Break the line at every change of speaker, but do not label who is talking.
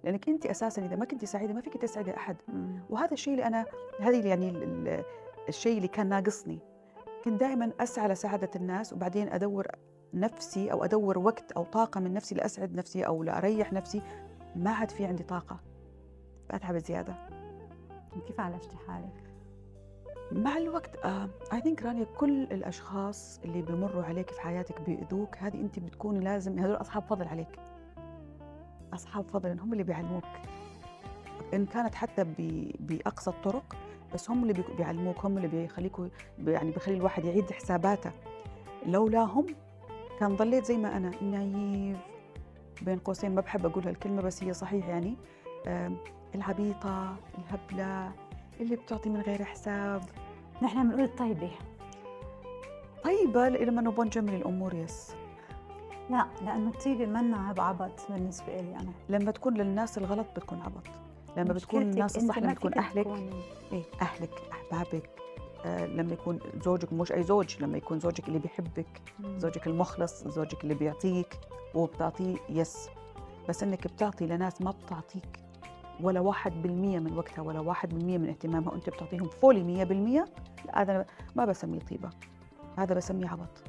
لأنك أنت أساساً إذا ما كنتِ سعيدة ما فيكِ تسعدي أحد.
إمم.
وهذا الشيء اللي أنا هذه يعني الشيء اللي كان ناقصني. كنت دائماً أسعى لسعادة الناس وبعدين أدوّر نفسي أو أدوّر وقت أو طاقة من نفسي لأسعد نفسي أو لأريح نفسي، ما عاد في عندي طاقة، باتعب زيادة.
وكيف عالجتِ حالِك؟
مع الوقت I think رانيا كل الأشخاص اللي بيمرّوا عليكِ في حياتِك بيؤذوك، هذه أنتِ بتكوني لازم هذول أصحاب فضل عليكِ، أصحاب فضل هم اللي بيعلموك، إن كانت حتى بأقصى الطرق، بس هم اللي بيعلموك، هم اللي بيخلّيكوا يعني بيخلّي الواحد يعيد حساباته. لولاهم كان ضليت زي ما أنا نايف بين قوسين، ما باحب أقول هالكلمة بس هي صحيح يعني، العبيطة، الهبلة، اللي بتعطي من غير حساب.
نحن بنقول الطيبة.
طيبة لمّا نبغى نجمل الأمور يس.
لأ، لأنه الطيبة منا عبط بالنسبة إلي أنا.
لمّا تكون للناس الغلط بتكون عبط، لمّا بتكون
مشكلتِك
الناس
أنتِ
الصح،
ما
لمّا تكون
فيكِ
أهلِك،
تكوني.
إيه أهلِك، أحبابِك، لمّا يكون زوجِك مش أي زوج، لمّا يكون زوجِك اللي بيحبِك،
إمم.
زوجِك المخلص، زوجِك اللي بيعطيك وبتعطيه يس. بس إنِّك بتعطي لناس ما بتعطيك ولا 1% من وقتها ولا 1% من اهتمامها وأنتِ بتعطيهم فولي 100%، لأ هذا ما باسميه طيبة، هذا باسميه عبط.